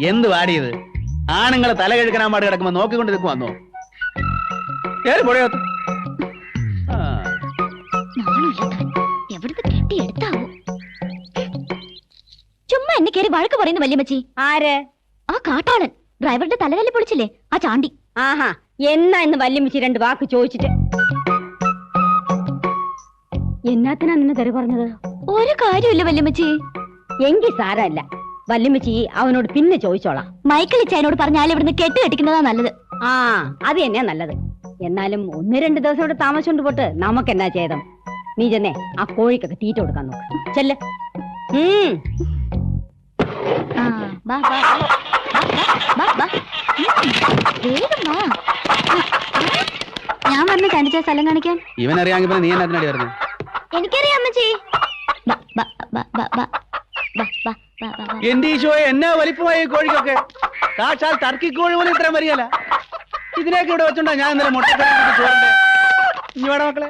എന്ത് വാടിയത്? ആണുങ്ങളെ തല കഴുകനാൻ പാട് കിടക്കുമ്പോ നോക്കിക്കൊണ്ട് നിൽക്കും വന്നോ? പൊടിയാത്ത എവിടുന്ന് കെട്ടിയെടുത്താവോ? ചുമ്മാ എന്നെ കയറി വഴക്ക് പറയുന്നു വല്യമ്മച്ചി. ആര്? ആ കാട്ടാളൻ ഡ്രൈവറുടെ തലതല്ലി പൊളിച്ചില്ലേ, ആ ചാണ്ടി. ആഹാ, എന്നാ ഇന്ന് വല്യമ്മച്ചി 2 വാക്ക് ചോദിച്ചിട്ട്. എന്നാത്തിനാ നിന്ന് കയറി പറഞ്ഞത്? ഒരു കാര്യമില്ല വല്യമ്മച്ചി. എങ്കിൽ സാരല്ല, വല്യമ്മച്ചി അവനോട് പിന്നെ ചോദിച്ചോളാം. മൈക്കിൾ ഇച്ചായനോട് പറഞ്ഞാൽ ഇവിടുന്ന് കെട്ടിക്കെട്ടിക്കുന്നതാ നല്ലത്. ആ, അത് തന്നെയാ നല്ലത്. എന്നാലും 1-2 ദിവസം ഇവിടെ താമസിച്ചോണ്ട് പോട്ട് നമുക്കെന്നാ ചെയ്തം. നീ ചെന്നേ ആ കോഴിക്കൊക്കെ തീറ്റ കൊടുക്കാൻ നോക്ക്. ചെല്ല്. ഞാൻ പറഞ്ഞ കണ്ടിച്ച സ്ഥലം കാണിക്കാൻ. ഇവനറിയാമെങ്കിൽ നീ എന്നാ വരുന്നത്? എനിക്കറിയാം അമ്മച്ചി. എന്റെ ഈശോയെ, എന്നാ വലിപ്പമായ കോഴിക്കൊക്കെ! സാക്ഷാൽ ടർക്കി കോഴി പോലും ഇത്രയും വരികയല്ല. ഇതിനൊക്കെ ഇവിടെ വെച്ചോണ്ടാ ഞാൻ ഇന്നലെ മുട്ടക്കറി. ഇനി വേണം മക്കളെ.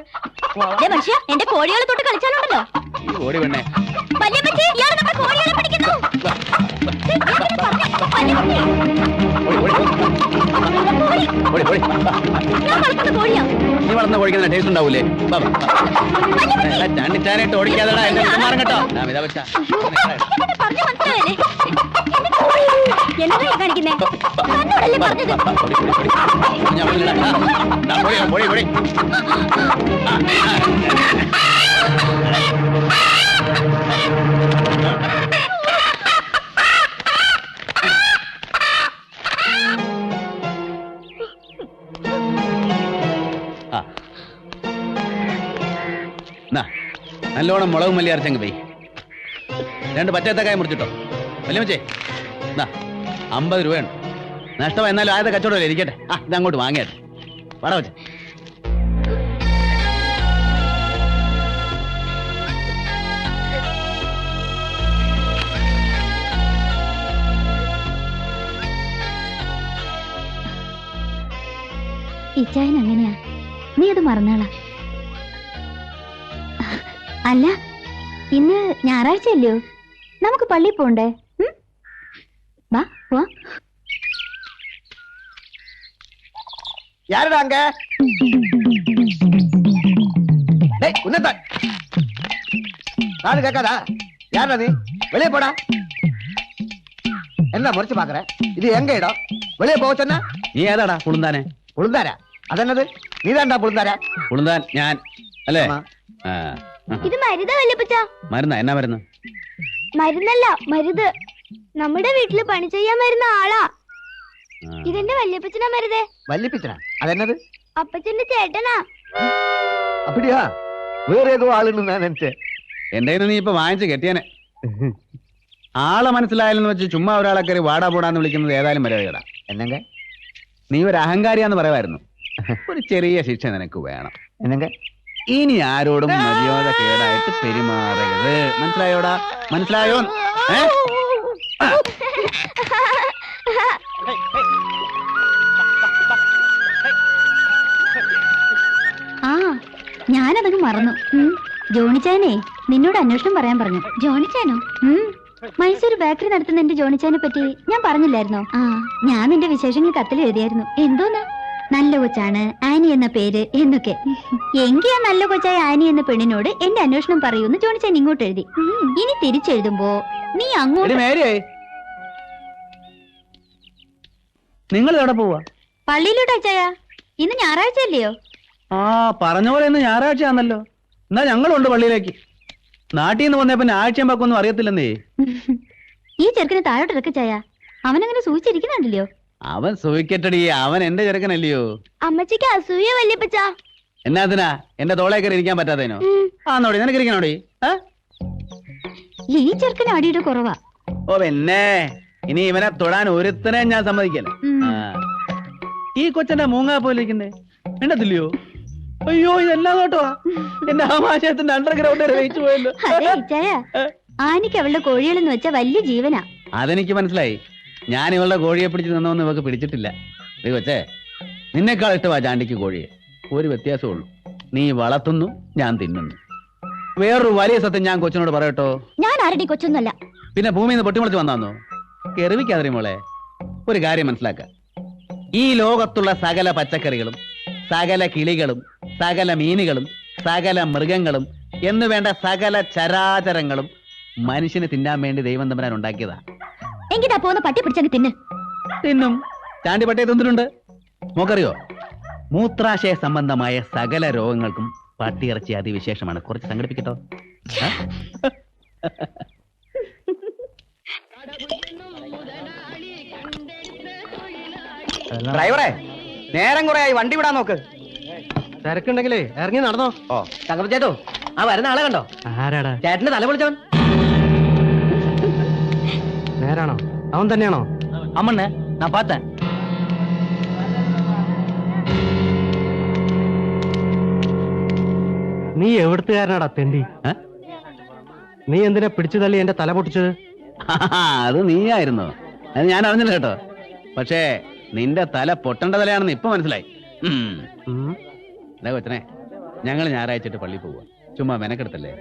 മനുഷ്യ, എന്റെ കോഴികളെ തൊട്ട് കളിച്ചാലുണ്ടല്ലോ. ഓടി വേണേ. നീ വളർന്ന കോഴിക്കുന്ന ടേസ്റ്റ് ഉണ്ടാവൂലേ? ചാണ്ടിച്ചാനായിട്ട് ഓടിക്കാതെടാ എന്റെ മാറും കേട്ടോ. നല്ലോണം മുളകും മല്ലി അരച്ചങ്ങ് പോയി 2 പച്ചത്തക്കായ മുറിച്ചിട്ടോ. വല്യമ്മച്ചേ, 50 രൂപയുണ്ട്. നഷ്ടം എന്നാലും ആദ്യത്തെ കച്ചവടമല്ലേ, ഇരിക്കട്ടെ. ഇതങ്ങോട്ട് വാങ്ങിയാട്ടെ. വട വെച്ച് ഇച്ചായൻ അങ്ങനെയാ, നീ അത് മറന്നാളാ. അല്ല, ഇന്ന് ഞായറാഴ്ചയല്ലോ, നമുക്ക് പള്ളിയിൽ പോണ്ടേ? വാ പോ. யாருடா அங்க? டேய் உன்னதா காது கேட்காதா? யாரா நீ? வெளியே போடா. என்ன முறைச்சு பாக்குற? இது எங்க இடம்? வெளியே போக சொன்னா? നീ ഏതാടാ പുളുന്താനെ? പുളുന്താരാ? അതെന്നത്? നീതാണ്ടാ പുളുന്താരാ? പുളുന്താൻ ഞാൻ അല്ലേ? ഇത് മരുതാ വല്യപ്പച്ച. മരുന്നാ? എന്നാ മരുന്ന്? മരുന്നല്ല, മരുത്. നമ്മുടെ വീട്ടില് പണി ചെയ്യാൻ വരുന്ന ആളാ. ഇതെന്റെ വല്യപ്പച്ചനാ മരുതേ. വല്യപ്പച്ചനാ? അതെന്നത്? അപ്പച്ചന്റെ ചേട്ടനാ. അപ്പടിയാ? വേറെ ഏതോ ആളുണ്ട് ഞാൻ നിனைச்சே. എന്റെ നീ ഇപ്പൊ വാങ്ങിച്ച് കെട്ടിയാനെ. ആളെ മനസ്സിലായാലെന്ന് വെച്ച് ചുമ്മാ ഒരാളെ കയറി വാടാ പോടാന്ന് വിളിക്കുന്നത് ഏതായാലും മര്യാദ. എന്നെങ്ക നീ ഒരു അഹങ്കാരിയാന്ന് പറയുമായിരുന്നു. ഒരു ചെറിയ ശിക്ഷ നിനക്ക് വേണം. എന്നെങ്ക ഇനി ആരോടും മര്യാദ കേടായിട്ട് പെരുമാറരുത്. മനസ്സിലായോടാ? മനസ്സിലായോ? ആ, ഞാനതങ്ങ് മറന്നു. ജോണിച്ചാനെ നിന്നോട് അന്വേഷണം പറയാൻ പറഞ്ഞു. ജോണിച്ചാനോ? മൈസൂർ ബേക്കറി നടത്തുന്ന എന്റെ ജോണിച്ചാനെ പറ്റി ഞാൻ പറഞ്ഞില്ലായിരുന്നോ? ആ, ഞാൻ നിന്റെ വിശേഷങ്ങൾ കത്തിൽ എഴുതിയായിരുന്നു. എന്തോന്ന് നല്ല കൊച്ചാണ്, ആനി എന്ന പേര് എന്നൊക്കെ. എങ്കി ആ നല്ല കൊച്ചായ ആനി എന്ന പെണ്ണിനോട് എന്റെ അന്വേഷണം പറയൂന്ന് ജോണിച്ചാൻ ഇങ്ങോട്ട് എഴുതി. ഇനി തിരിച്ചെഴുതുമ്പോ നീ അങ്ങോട്ട്. നിങ്ങൾ എവിടെ പോവാ? പള്ളിയിലോട്ട് അച്ചായ. ഇന്ന് ഞായറാഴ്ച അല്ലയോ? ആ, പറഞ്ഞ പോലെ ഇന്ന് ഞായറാഴ്ചയാണല്ലോ. എന്നാ ഞങ്ങളുണ്ട് പള്ളിയിലേക്ക്. നാട്ടിൽ നിന്ന് വന്നേ പിന്നെ ആഴ്ചയും പാക്കൊന്നും അറിയത്തില്ലെന്നേ. ഈ ചെറുക്കന് താഴോട്ട് ഇറക്ക ചായ. അവനങ്ങനെ സൂചിച്ചിരിക്കുന്നുണ്ടല്ലോ. അവൻ സൂയിക്കട്ടടി, അവൻ എന്റെ ചെറുക്കനല്ലയോ. അമ്മച്ചിക്ക് അസൂയ വല്യപ്പച്ച. എന്നാത്തിനാ എന്റെ തോളെ കയറി ഇരിക്കാൻ പറ്റാത്തതിനോ? ആന്നോടി, നിനക്ക് ഇരിക്കണോടി? ഈ ചെറുക്കന് അടിയുടെ കുറവാ. ഓ പിന്നെ ഇനി ഇവനെ തൊടാൻ ഒരുത്തനെ ഞാൻ സമ്മതിക്കല. ഈ കൊച്ചന്റെ മൂങ്ങാ പോലിരിക്കുന്നേ എണ്ണത്തില്ലയോ? അയ്യോ, ഇതെല്ലാം കേട്ടോ എന്റെ ആമാശയത്തിന്റെ അണ്ടർഗ്രൗണ്ട് വരെ വെയിച്ചു പോയല്ലോ. ആനിക്ക് അവളുടെ കോഴികളെന്ന് വെച്ചാ വലിയ ജീവനാ. അതെനിക്ക് മനസ്സിലായി. ഞാൻ ഇവളുടെ കോഴിയെ പിടിച്ച് നിന്നോന്ന് ഇവക്ക് പിടിച്ചിട്ടില്ല. നീ കൊച്ചേ, നിന്നെക്കാൾ ഇഷ്ടമാ ചാണ്ടിക്ക് കോഴിയെ. ഒരു വ്യത്യാസമുള്ളൂ, നീ വളർത്തുന്നു, ഞാൻ തിന്നുന്നു. വേറൊരു വലിയ സത്യം ഞാൻ കൊച്ചിനോട് പറയട്ടോ. ഞാൻ ആരുടെ കൊച്ചൊന്നുമല്ല. പിന്നെ ഭൂമിയിൽ നിന്ന് പൊട്ടിമുളച്ച് വന്നാന്നോ? കെറിവിക്കാതെ മോളെ. ഒരു കാര്യം മനസ്സിലാക്ക, ഈ ലോകത്തുള്ള സകല പച്ചക്കറികളും സകല കിളികളും സകല മീനുകളും സകല മൃഗങ്ങളും എന്നു വേണ്ട സകല ചരാചരങ്ങളും മനുഷ്യന് തിന്നാൻ വേണ്ടി ദൈവം തമ്പുരാൻ ഉണ്ടാക്കിയതാ. എങ്കിതാ പോകുന്ന പട്ടി പിടിച്ചങ്ങ് തിന്ന്. തിന്നും. ചാണ്ടി പട്ടയെ തിന്നിട്ടുണ്ട്. മോക്കറിയോ, മൂത്രാശയ സംബന്ധമായ സകല രോഗങ്ങൾക്കും പട്ടിയിറച്ചി അതിവിശേഷമാണ്. കുറച്ച് സംഘടിപ്പിക്കട്ടോ. ഡ്രൈവറെ, നേരം കുറെ ആയി, വണ്ടി വിടാൻ നോക്ക്. തിരക്കുണ്ടെങ്കിലേ ഇറങ്ങി നടന്നോ. ഓ തങ്കപ്പ ചേട്ടോ, ആ വരുന്ന ആളെ കണ്ടോ? ആരാടാ? ചേട്ടന്റെ തല പൊളിച്ചവൻ. നേരാണോ? അവൻ തന്നെയാണോ? അമ്മണ്ണ ഞാൻ പാത്തൻ. നീ എവിടുത്തുകാരനാടാ തെണ്ടി? നീ എന്തിനാ പിടിച്ചു തള്ളി എന്റെ തല പൊട്ടിച്ചത്? അത് നീയായിരുന്നോ? അത് ഞാൻ അറിഞ്ഞില്ല കേട്ടോ. പക്ഷേ നിന്റെ തല പൊട്ടേണ്ട തലയാണെന്ന് ഇപ്പൊ മനസ്സിലായി. കൊച്ചനെ, ഞങ്ങൾ ഞായറാഴ്ച പള്ളിയിൽ പോവുക. ചുമ്മാ മെനക്കെടുത്തല്ലേ.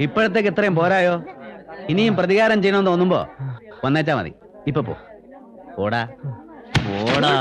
ഇപ്പോഴത്തേക്ക് ഇത്രയും പോരായോ? ഇനിയും പ്രതികാരം ചെയ്യണമെന്ന് തോന്നുമ്പോ വന്നേച്ചാ മതി. ഇപ്പൊ പോ. ഓടാ ഓടാ.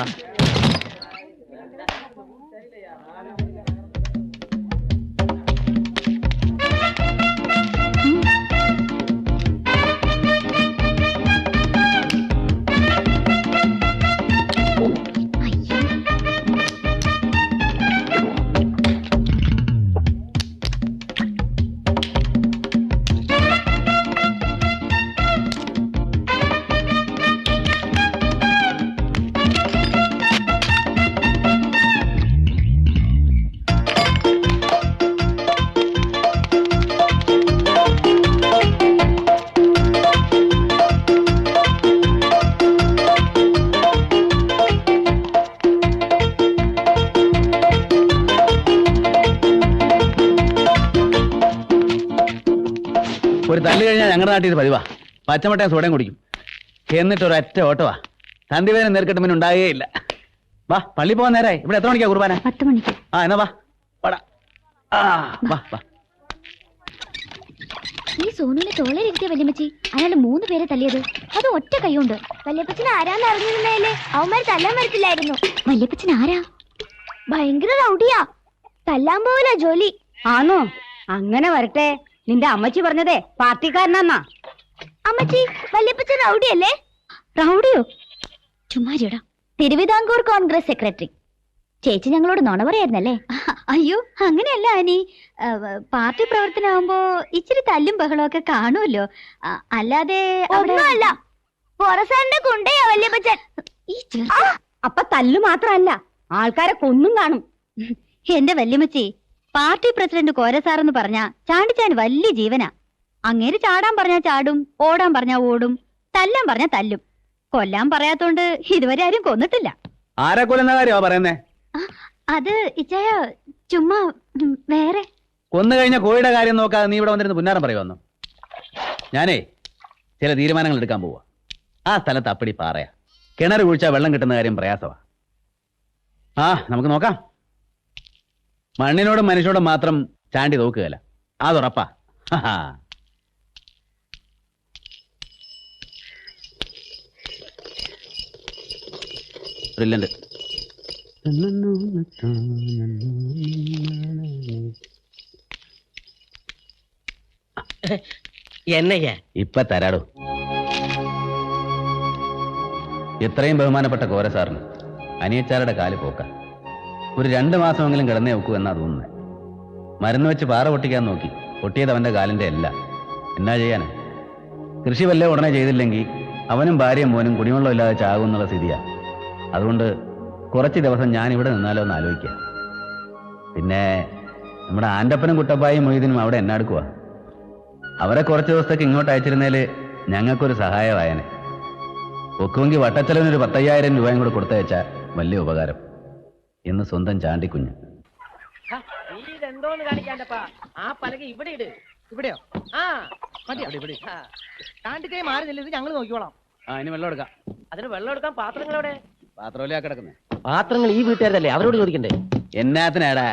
ഒരു തല്ല് കഴിഞ്ഞാൽ ഞങ്ങളുടെ നാട്ടിൽ ഇത് പതിവാ. പച്ചമട്ടയും സോഡയും കുടിക്കും. എന്നിട്ട് ഒരൊറ്റ ഓട്ടവാ. സന്ധിവേദന നേർക്കെട്ട് പിന്നെ ഉണ്ടായേ ഇല്ല. വാ, പള്ളി പോകാൻ നേരായി. ഇവിടെ എത്ര മണിക്കാ കുർബാന? 10 മണിക്ക്. ആ എന്നാ വാ. വാടാ. വാ വാ. ഈ സോനുവിനെ തോളയിലിരുത്തിയ വല്യമ്മച്ചി അയാൾ 3 പേരെ തല്ലിയത്. അത് ഒറ്റ കൈയുണ്ട്. വല്യപ്പച്ചൻ ആരാന്ന് അറിഞ്ഞിരുന്നേലേ അവന്മാർ തല്ലാൻ വരത്തില്ലായിരുന്നു. വല്യപ്പച്ചൻ ആരാ? ഭയങ്കര റൗഡിയാ. തല്ലാൻ പോവില്ല ജോലി. ആണോ? അങ്ങനെ വരട്ടെ. നിന്റെ അമ്മച്ചി പറഞ്ഞതേ പാർട്ടിക്കാരനാന്നാ. അമ്മച്ചി, വല്യപ്പച്ചൻ റൗഡിയല്ലേ? റൗഡിയോ? ചുമ്മാരിടാ. തിരുവിതാംകൂർ കോൺഗ്രസ് സെക്രട്ടറി. ചേച്ചി ഞങ്ങളോട് നുണ പറയായിരുന്നല്ലേ? അയ്യോ, അങ്ങനെയല്ല ആനി. പാർട്ടി പ്രവർത്തനമാകുമ്പോ ഇച്ചിരി തല്ലും ബഹളവും ഒക്കെ കാണുമല്ലോ. അല്ലാതെ ഒന്നുമല്ല. പൊറസാറിന്റെ കുണ്ടയാ വല്യപ്പച്ചൻ. അപ്പൊ തല്ലു മാത്രല്ല ആൾക്കാരെ കൊന്നും കാണും. എന്റെ വല്യമ്മച്ചി, പാർട്ടി പ്രസിഡന്റ് കോരസാറെന്ന് പറഞ്ഞ ചാണ്ടിച്ചാൻ വലിയ ജീവനാ. അങ്ങേര് ചാടാൻ പറഞ്ഞാ ചാടും, ഓടാൻ പറഞ്ഞാ ഓടും, തല്ലാൻ പറഞ്ഞാ തല്ലും. കൊല്ലാൻ പറയാത്തോണ്ട് ഇതുവരെ ആരും കൊന്നിട്ടില്ല. ആരെ കൊല്ലുന്ന കാര്യമാ പറയുന്നേ? അത് ഇച്ചായ ചുമ്മാ വേറെ. കൊന്നു കഴിഞ്ഞ കോഴിയുടെ കാര്യം നോക്കാതെ നീ ഇവിടെ വന്നിരുന്ന് പുന്നാരം പറയുവന്നു. ഞാനേ ചില തീരുമാനങ്ങൾ എടുക്കാൻ പോവാ. ആ സ്ഥലത്ത് അപ്പടി പാറയാ. കിണർ കുഴിച്ചാൽ വെള്ളം കിട്ടുന്ന കാര്യം പ്രയാസമാ. നമുക്ക് നോക്കാം. മണ്ണിനോടും മനുഷ്യനോടും മാത്രം ചാണ്ടി നോക്കുകയല്ല, അതുറപ്പാ. ബ്രില്യന്റ്. എന്നയ്യ ഇപ്പൊ തരാടോ. ഇത്രയും ബഹുമാനപ്പെട്ട കോരസാറിന് അനിയച്ചാരുടെ കാല് പോക്ക. ഒരു 2 മാസമെങ്കിലും കിടന്നേ വെക്കൂ എന്നാ തോന്നുന്നത്. മരുന്ന് വെച്ച് പാറ പൊട്ടിക്കാൻ നോക്കി, പൊട്ടിയത് അവന്റെ കാലിന്റെ അല്ല. എന്നാ ചെയ്യാന്? കൃഷി വല്ല ഉടനെ ചെയ്തില്ലെങ്കിൽ അവനും ഭാര്യയും മോനും കുടിവെള്ളം ഇല്ലാതെ ചാകും എന്നുള്ള സ്ഥിതിയാ. അതുകൊണ്ട് കുറച്ച് ദിവസം ഞാൻ ഇവിടെ നിന്നാലോ എന്ന് ആലോചിക്കാം. പിന്നെ നമ്മുടെ ആൻ്റപ്പനും കുട്ടപ്പായും മൊയ്തീനും അവിടെ എന്നാടുക്കുവാ. അവരെ കുറച്ച് ദിവസത്തേക്ക് ഇങ്ങോട്ട് അയച്ചിരുന്നേല് ഞങ്ങൾക്കൊരു സഹായമായനെ. ഒക്കുമെങ്കിൽ വട്ടച്ചെലവിനൊരു 10,000 രൂപയും കൂടെ കൊടുത്തയച്ചാ വലിയ ഉപകാരം. എന്ന് സ്വന്തം ചാണ്ടിക്കുഞ്ഞ്. എന്തോന്ന് കാണിക്കാണ്ടപ്പാ, ആ പലക ഇവിടെ ഇട്. ഇവിടെയോ? ചാണ്ടിക്കൈ മാറി നില്ല, ഇത് ഞങ്ങൾ നോക്കിക്കോളാം. ഇനി വെള്ളം എടുക്കാം. അതിന് വെള്ളം എടുക്കാൻ പാത്രങ്ങളവിടെ? പാത്രമില്ലാ കിടക്കുന്നേ. പാത്രങ്ങൾ ഈ വീട്ടുകാരല്ലേ, അവരോട് ചോദിക്കണ്ടേ? എന്നാത്തിനാടാ?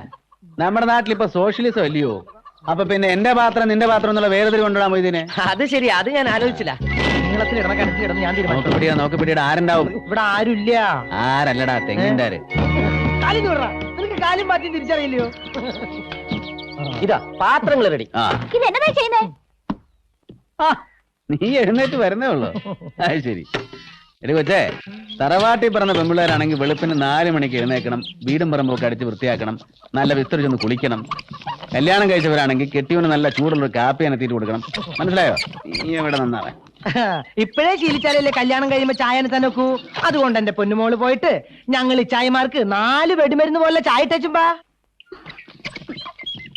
നമ്മുടെ നാട്ടിൽ ഇപ്പൊ സോഷ്യലിസം അല്ലയോ? അപ്പൊ പിന്നെ എന്റെ പാത്രം നിന്റെ പാത്രം എന്നുള്ള വേറെ കൊണ്ടുവിടാൻ പോയതിനെ. അത് ശരി, അത് ഞാൻ ആലോചിച്ചില്ല. നീളത്തിൽ ഇടണ കരത്തിൽ ഇടന്ന് ഞാൻ തീരുമാനിച്ചു. നോക്ക് പിടിയുടെ ആരുണ്ടാവും? ഇവിടെ ആരുമില്ല. ആരല്ലടാ, തെങ്ങിന്റെ ആര്. കാലിന് വിടറാ, നിനക്ക് കാലും മാറ്റി തിരിച്ചറിയില്ലയോ? ഇതാ പാത്രങ്ങൾ റെഡി. ഇതെന്നതാ ചെയ്യുന്നേ? നീ എഴുന്നേറ്റ് വരുന്നേ ഉള്ളു. അത് ശരി. എടി കൊച്ചേ, തറവാട്ടിൽ പറഞ്ഞ പെമ്പിള്ളേരാണെങ്കിൽ വെളുപ്പിന് 4 മണിക്ക് എഴുന്നേക്കണം, വീടും പറമ്പൊക്കെ അടിച്ച് വൃത്തിയാക്കണം, നല്ല വിസ്തരിച്ചൊന്ന് കുളിക്കണം. കല്യാണം കഴിച്ചവരാണെങ്കിൽ കെട്ടിയോന് നല്ല ചൂടുള്ളൊരു കാപ്പി അനത്തിയിട്ട് കൊടുക്കണം. മനസ്സിലായോ? നീ എവിടെ നന്നാവേ. ഇപ്പോഴേ ശീലിച്ചാലല്ലേ കല്യാണം കഴിയുമ്പോ ചായനെ തന്നെ നോക്കൂ. അതുകൊണ്ട് എന്റെ പൊന്നുമോള് പോയിട്ട് ഞങ്ങൾ ഈ ചായമാർക്ക് 4 വെടിമരുന്ന് പോലെ ചായ ഇട്ടുമ്പോ.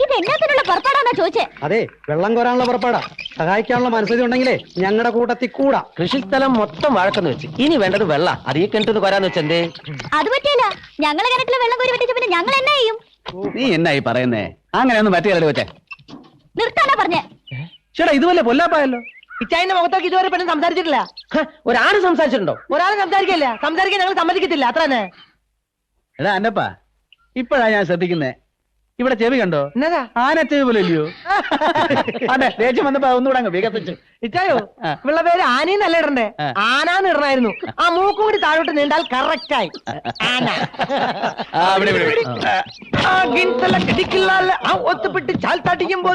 ഇത് എന്നാത്തിനുള്ള പുറപ്പാടാന്നാ ചോദിച്ചേ? അതെ, വെള്ളം കോരാനുള്ള പുറപ്പാടാ. സഹായിക്കാനുള്ള മനസ്സിൽ ഉണ്ടെങ്കിലേ ഞങ്ങളുടെ കൂട്ടത്തിൽ കൂടാ. കൃഷിസ്ഥലം മൊത്തം വഴക്കെന്ന് വെച്ച് ഇനി വേണ്ടത് വെള്ള. അത് ഈ കിണറ്റിന് കൊരാന്ന് വെച്ചെന്തേ? അത് പറ്റില്ല. ഞങ്ങളെ കിണറ്റിലെ വെള്ളം കോരി വെട്ടിച്ച പിന്നെ ഞങ്ങൾ എന്നാ ചെയ്യും? നീ എന്നായി പറയുന്നേ? അങ്ങനെയൊന്നും പറ്റിയല്ലേ കൊച്ചേ. നിർത്താനാ പറഞ്ഞേ. ചേട്ടാ, ഇതുപോലെ പൊല്ലാപ്പായല്ലോ. ഇച്ചായന്റെ മുഖത്തൊക്കെ ഇതുവരെ പെണ്ണ് സംസാരിച്ചിട്ടില്ല. ഒരാണ് സംസാരിച്ചിട്ടുണ്ടോ? ഒരാളും സംസാരിക്കില്ല. സംസാരിക്കാൻ ഞങ്ങൾ സമ്മതിക്കത്തില്ല, അത്ര തന്നെ. എടാ അന്നപ്പാ, ഇപ്പഴാ ഞാൻ ശ്രദ്ധിക്കുന്നേ. ഇവിടെ ചെവി കണ്ടോ? എന്നതാ ആന ചെവി പോലെ ഇല്ലയോ? അതെ, ദേഷ്യം വന്നപ്പോ ഒന്നുകൂടെ അങ്ങ് വികസിച്ചു. ഇച്ചായോ, ഇവളുടെ പേര് ആനയെന്നല്ല ഇടണ്ടേ, ആനാന്ന് ഇടണായിരുന്നു. ആ മൂക്കും കൂടി താഴോട്ട് നീണ്ടാൽ കറക്റ്റ് ആയി. ആന. ഒത്തുപിട്ട് ചാൽ തടിക്കുമ്പോ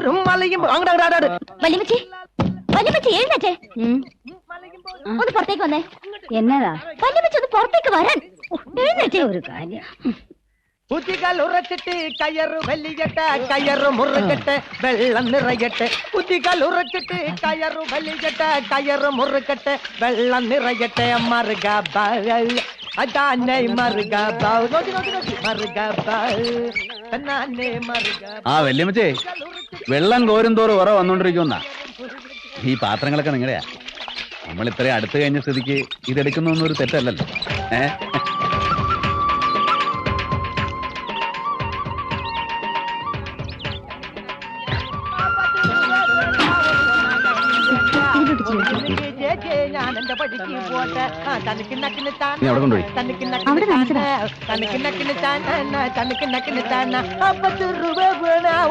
വല്യമ്മച്ചി, വല്യമ്മച്ചി എഴുന്നേറ്റേ. ഒന്ന് പുറത്തേക്ക് വന്നേ. എന്നതാ? വല്യമ്മച്ചി ഒന്ന് പുറത്തേക്ക് വരാൻ. എഴുന്നേറ്റേ. ഒരു കാര്യം. കുത്തികൾ ഉറച്ചിട്ട് കയറ് വലിയട്ടെ, കയറ് മുറുകട്ടെ, വെള്ളം നിറയട്ടെ. കുത്തികൾ ഉറച്ചിട്ട് കയറ് വലിയട്ടെ, കയറ് മുറുകട്ടെ, വെള്ളം നിറയട്ടെ. മറുക അതാനെ മറുക വല്യമ്മച്ചേ, വെള്ളം കോരും തോറും ഉറ വന്നോണ്ടിരിക്കുന്ന ഈ പാത്രങ്ങളൊക്കെ നിങ്ങളുടെയാ. നമ്മൾ ഇത്രയും അടുത്ത് കഴിഞ്ഞ സ്ഥിതിക്ക് ഇതെടുക്കുന്നൊന്നും ഒരു തെറ്റല്ലല്ലോ. ഞാൻ എന്റെ പടിക്ക് പോട്ടെ. നീ അവിടെ കൊണ്ടുപോയി.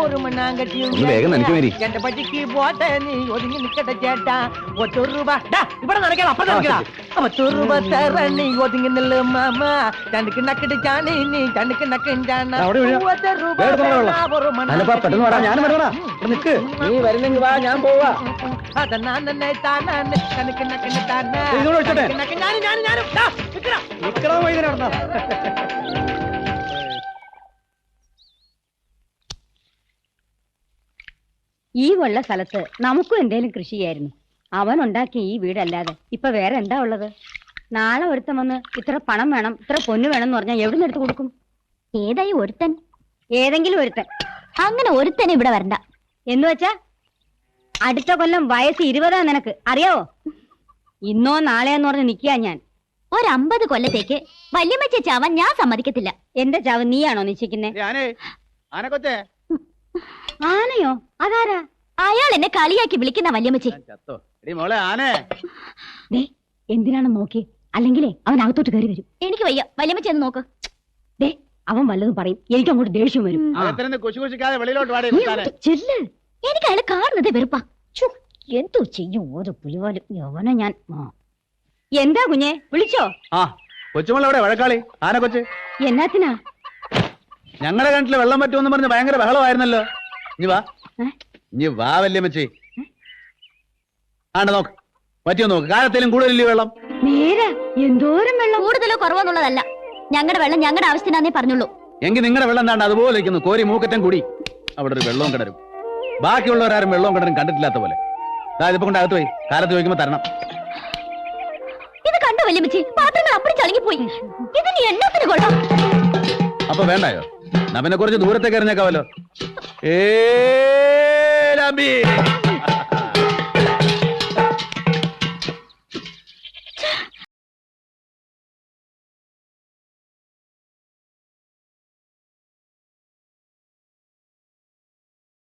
ഒരു മണ്ണാങ്കട്ടിയും വേഗം നനയ്ക്ക് മേരി. എന്റെ പടിക്ക് പോട്ടെ, നീ ഒതുങ്ങി നിക്കട്ടെ ചേട്ടാ. 1 രൂപ ഇവിടെ നടക്കണം, അപ്പൊ നടക്കണം. 1 രൂപ തര, നീ ഒതുങ്ങി നില്ല് മാമ. ചണ്ടിക്ക് നക്കിട്ട് ചാണി, നീ ചണ്ടിക്ക് നക്കും ചാണ. 1 രൂപ ഒരു നീ വരുന്നെങ്കിൽ വാ, ഞാൻ പോവാ. അതന്നെ താനാണ് കണക്ക് നക്കിന് താനാ. ഈ ഉള്ള സ്ഥലത്ത് നമുക്കും എന്തേലും കൃഷി ചെയ്യായിരുന്നു. അവൻ ഉണ്ടാക്കിയ ഈ വീടല്ലാതെ ഇപ്പൊ വേറെ എന്താ ഉള്ളത്? നാളെ ഒരുത്തൻ വന്ന് ഇത്ര പണം വേണം ഇത്ര പൊന്നു വേണം എന്ന് പറഞ്ഞാൽ എവിടെ നിന്ന് എടുത്ത് കൊടുക്കും? ഏതായി ഒരുത്തൻ? ഏതെങ്കിലും ഒരുത്തൻ. അങ്ങനെ ഒരുത്തനെ ഇവിടെ വരണ്ട. എന്ന് വെച്ചാ അടുത്ത കൊല്ലം വയസ്സ് 20 നിനക്ക് അറിയാവോ? ഇന്നോ നാളെയെന്ന് പറഞ്ഞ് നിൽക്കുക ഞാൻ. ഒരു 50 കൊല്ലത്തേക്ക് വല്യമ്മച്ചി ചാവാൻ ഞാൻ സമ്മതിക്കത്തില്ല. എന്റെ ചാവ് നീയാണോ നിശ്ചയിക്കുന്നേ? ആനക്കൊച്ചേ ആനയോ? അതാരാ? അയാൾ എന്നെ കളിയാക്കി വിളിക്കുന്ന വല്യമ്മച്ചി. ചത്തോ എടി മോളെ ആനേ. ദേ എന്തിനാണ് നോക്കി? അല്ലെങ്കിലേ അവൻ അകത്തോട്ട് കയറി വരും. എനിക്ക് വയ്യ, വല്യമ്മച്ചി എന്ന് നോക്ക്. ദേ അവൻ വല്ലതും പറയും, എനിക്ക് അങ്ങോട്ട് ദേഷ്യം വരും. കുശി കുശിക്കാതെ വെളിയിലോട്ട് വാടേ. നീ അങ്ങോട്ട് ചെല്ല്. എനിക്ക് അയാളെ കാണുന്നതേ വെറുപ്പാ. എന്തോ ചെയ്യും ഓരോ പുലിവാലും യവനെ ഞാൻ. എന്താ കുഞ്ഞെ വിളിച്ചോ? ആ കൊച്ചുമോൾ എവിടെ വഴക്കാളി? ആനക്കൊച്ച് എന്നാത്തിനാ? ഞങ്ങളുടെ കിണറ്റില് വെള്ളം പറ്റുമെന്ന് പറഞ്ഞ് ഭയങ്കര ബഹളമായിരുന്നല്ലോ. ഇനി വാ, ഇനി വാ വല്യമ്മച്ചി. ആണ്ട നോക്ക്, പറ്റിയോ നോക്ക്. കാലത്തിലും കൂടുതലില്ലേ വെള്ളം? നേരാ, എന്തോരം വെള്ളം. കൂടുതലോ കുറവെന്നുള്ളതല്ല, ഞങ്ങളുടെ വെള്ളം ഞങ്ങളുടെ ആവശ്യത്തിനാന്നേ പറഞ്ഞുള്ളൂ. എങ്കിൽ നിങ്ങളുടെ വെള്ളം എന്താണ്ട് അതുപോലെ ഇരിക്കുന്നു, കോരി മൂക്കറ്റം കൂടി. അവിടെ ഒരു വെള്ളവും കിടരും. ബാക്കിയുള്ളവരാരും വെള്ളവും കിടരും കണ്ടിട്ടില്ലാത്ത പോലെ. ഇതിപ്പോ കൊണ്ട് അകത്ത് പോയി, കാലത്ത് ചോദിക്കുമ്പോ തരണം. ഇത് കണ്ടോ വല്യമ്മച്ചി, പാത്രങ്ങൾ അപ്പടി ചളങ്ങിപ്പോയി. ഇതിന് എന്നത്തിന് കൊള്ളാം. അപ്പൊ വേണ്ടായോ? നമ്മനെ കുറച്ച് ദൂരത്തേക്ക് എറിഞ്ഞേക്കാവല്ലോ.